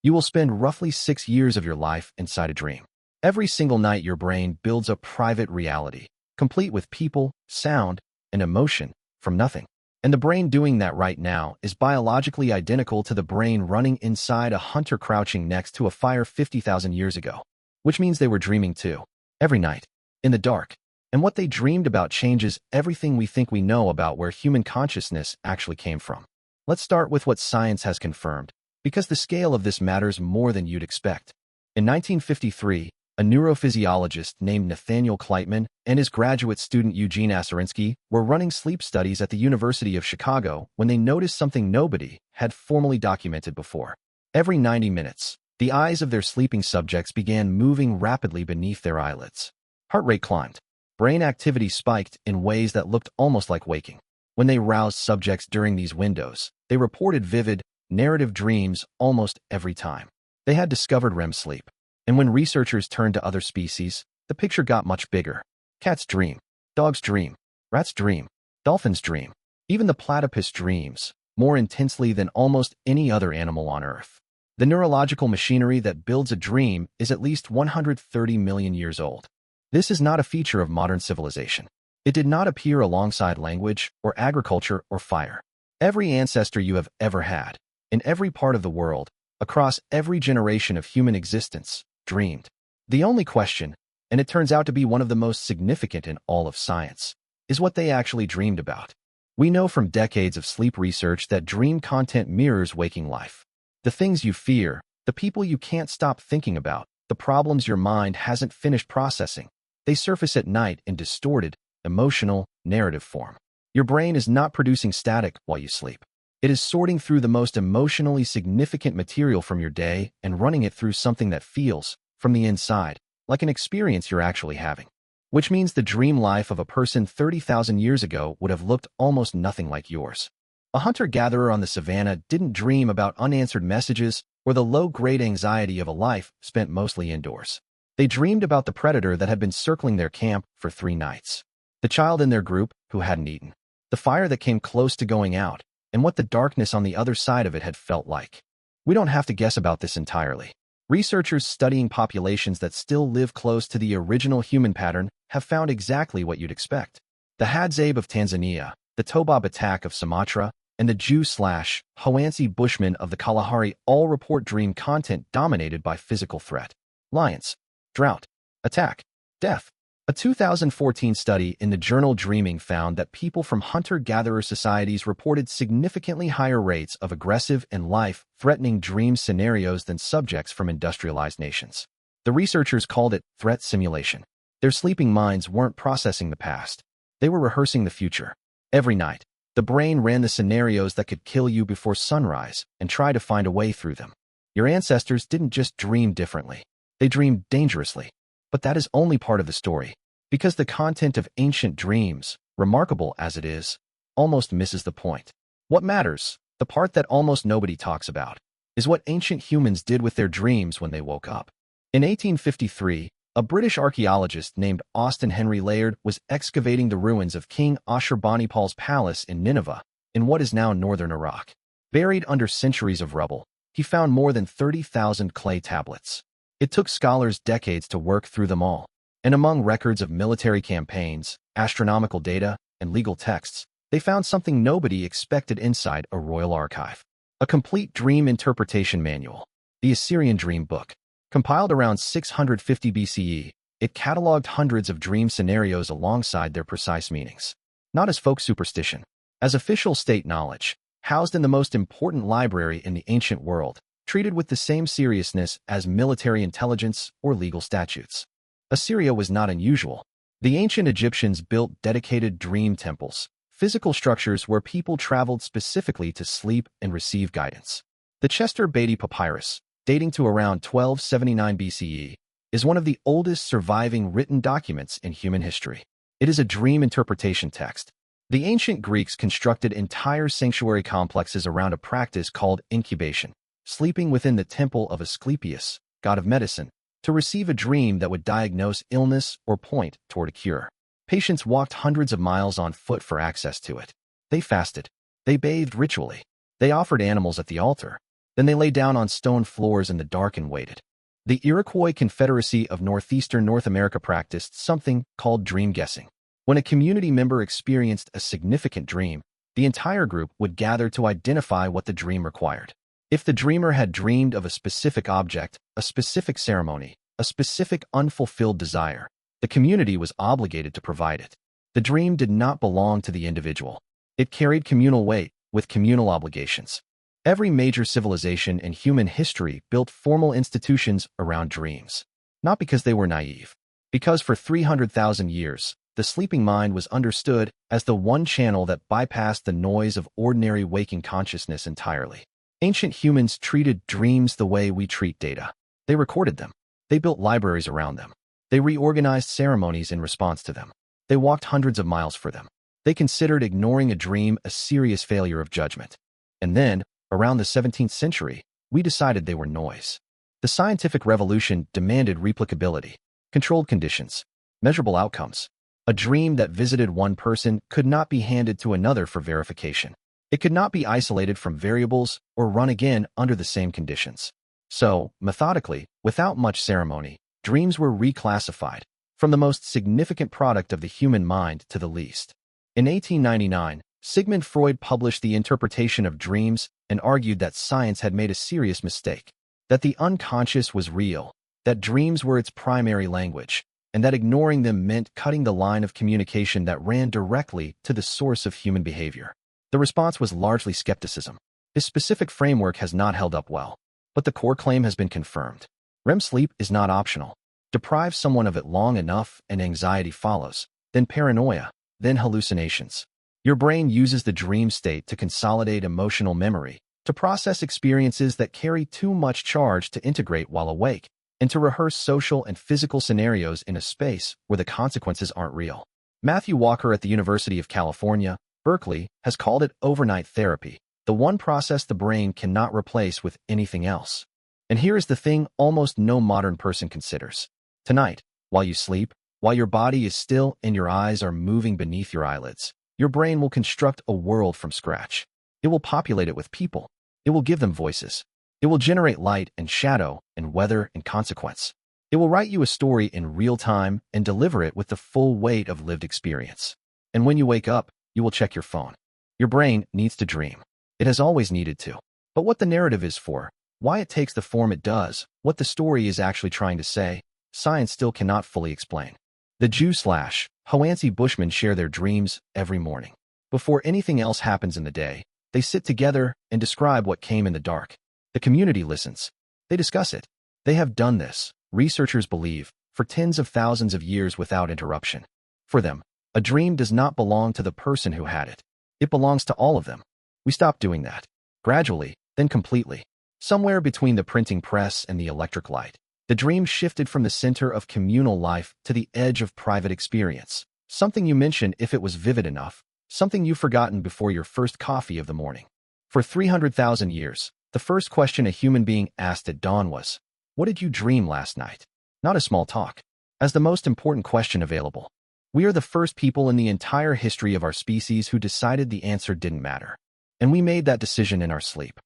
You will spend roughly 6 years of your life inside a dream. Every single night your brain builds a private reality, complete with people, sound, and emotion, from nothing. And the brain doing that right now is biologically identical to the brain running inside a hunter crouching next to a fire 50,000 years ago. Which means they were dreaming too. Every night. In the dark. And what they dreamed about changes everything we think we know about where human consciousness actually came from. Let's start with what science has confirmed, because the scale of this matters more than you'd expect. In 1953, a neurophysiologist named Nathaniel Kleitman and his graduate student Eugene Asarinsky were running sleep studies at the University of Chicago when they noticed something nobody had formally documented before. Every 90 minutes, the eyes of their sleeping subjects began moving rapidly beneath their eyelids. Heart rate climbed. Brain activity spiked in ways that looked almost like waking. When they roused subjects during these windows, they reported vivid, narrative dreams almost every time. They had discovered REM sleep. And when researchers turned to other species, the picture got much bigger. Cats dream. Dogs dream. Rats dream. Dolphins dream. Even the platypus dreams, more intensely than almost any other animal on Earth. The neurological machinery that builds a dream is at least 130 million years old. This is not a feature of modern civilization. It did not appear alongside language, or agriculture, or fire. Every ancestor you have ever had, in every part of the world, across every generation of human existence, dreamed. The only question, and it turns out to be one of the most significant in all of science, is what they actually dreamed about. We know from decades of sleep research that dream content mirrors waking life. The things you fear, the people you can't stop thinking about, the problems your mind hasn't finished processing, they surface at night in distorted, emotional, narrative form. Your brain is not producing static while you sleep. It is sorting through the most emotionally significant material from your day and running it through something that feels, from the inside, like an experience you're actually having. Which means the dream life of a person 30,000 years ago would have looked almost nothing like yours. A hunter-gatherer on the savannah didn't dream about unanswered messages or the low-grade anxiety of a life spent mostly indoors. They dreamed about the predator that had been circling their camp for 3 nights. The child in their group who hadn't eaten. The fire that came close to going out, and what the darkness on the other side of it had felt like. We don't have to guess about this entirely. Researchers studying populations that still live close to the original human pattern have found exactly what you'd expect. The Hadzabe of Tanzania, the Toba Batak of Sumatra, and the Jew/Hoansi Bushmen of the Kalahari all report dream content dominated by physical threat. Lions, drought, attack, death. A 2014 study in the journal Dreaming found that people from hunter-gatherer societies reported significantly higher rates of aggressive and life-threatening dream scenarios than subjects from industrialized nations. The researchers called it threat simulation. Their sleeping minds weren't processing the past. They were rehearsing the future. Every night, the brain ran the scenarios that could kill you before sunrise and try to find a way through them. Your ancestors didn't just dream differently. They dreamed dangerously. But that is only part of the story, because the content of ancient dreams, remarkable as it is, almost misses the point. What matters, the part that almost nobody talks about, is what ancient humans did with their dreams when they woke up. In 1853, a British archaeologist named Austin Henry Layard was excavating the ruins of King Ashurbanipal's palace in Nineveh, in what is now northern Iraq. Buried under centuries of rubble, he found more than 30,000 clay tablets. It took scholars decades to work through them all, and among records of military campaigns, astronomical data, and legal texts, they found something nobody expected inside a royal archive. A complete dream interpretation manual, the Assyrian Dream Book. Compiled around 650 BCE, it cataloged hundreds of dream scenarios alongside their precise meanings. Not as folk superstition, as official state knowledge, housed in the most important library in the ancient world, treated with the same seriousness as military intelligence or legal statutes. Assyria was not unusual. The ancient Egyptians built dedicated dream temples, physical structures where people traveled specifically to sleep and receive guidance. The Chester Beatty Papyrus, dating to around 1279 BCE, is one of the oldest surviving written documents in human history. It is a dream interpretation text. The ancient Greeks constructed entire sanctuary complexes around a practice called incubation, sleeping within the temple of Asclepius, god of medicine, to receive a dream that would diagnose illness or point toward a cure. Patients walked hundreds of miles on foot for access to it. They fasted. They bathed ritually. They offered animals at the altar. Then they lay down on stone floors in the dark and waited. The Iroquois Confederacy of northeastern North America practiced something called dream guessing. When a community member experienced a significant dream, the entire group would gather to identify what the dream required. If the dreamer had dreamed of a specific object, a specific ceremony, a specific unfulfilled desire, the community was obligated to provide it. The dream did not belong to the individual. It carried communal weight, with communal obligations. Every major civilization in human history built formal institutions around dreams. Not because they were naive. Because for 300,000 years, the sleeping mind was understood as the one channel that bypassed the noise of ordinary waking consciousness entirely. Ancient humans treated dreams the way we treat data. They recorded them. They built libraries around them. They reorganized ceremonies in response to them. They walked hundreds of miles for them. They considered ignoring a dream a serious failure of judgment. And then, around the 17th century, we decided they were noise. The scientific revolution demanded replicability, controlled conditions, measurable outcomes. A dream that visited one person could not be handed to another for verification. It could not be isolated from variables or run again under the same conditions. So, methodically, without much ceremony, dreams were reclassified, from the most significant product of the human mind to the least. In 1899, Sigmund Freud published The Interpretation of Dreams and argued that science had made a serious mistake, that the unconscious was real, that dreams were its primary language, and that ignoring them meant cutting the line of communication that ran directly to the source of human behavior. The response was largely skepticism. This specific framework has not held up well, but the core claim has been confirmed. REM sleep is not optional. Deprive someone of it long enough and anxiety follows, then paranoia, then hallucinations. Your brain uses the dream state to consolidate emotional memory, to process experiences that carry too much charge to integrate while awake, and to rehearse social and physical scenarios in a space where the consequences aren't real. Matthew Walker at the University of California, Berkeley, has called it overnight therapy, the one process the brain cannot replace with anything else. And here is the thing almost no modern person considers. Tonight, while you sleep, while your body is still and your eyes are moving beneath your eyelids, your brain will construct a world from scratch. It will populate it with people. It will give them voices. It will generate light and shadow and weather and consequence. It will write you a story in real time and deliver it with the full weight of lived experience. And when you wake up, you will check your phone. Your brain needs to dream. It has always needed to. But what the narrative is for, why it takes the form it does, what the story is actually trying to say, science still cannot fully explain. The Jew/Hoansi Bushmen share their dreams every morning. Before anything else happens in the day, they sit together and describe what came in the dark. The community listens. They discuss it. They have done this, researchers believe, for tens of thousands of years without interruption. For them, a dream does not belong to the person who had it. It belongs to all of them. We stopped doing that. Gradually, then completely. Somewhere between the printing press and the electric light, the dream shifted from the center of communal life to the edge of private experience. Something you mention if it was vivid enough, something you've forgotten before your first coffee of the morning. For 300,000 years, the first question a human being asked at dawn was, "What did you dream last night?" Not a small talk. As the most important question available. We are the first people in the entire history of our species who decided the answer didn't matter. And we made that decision in our sleep.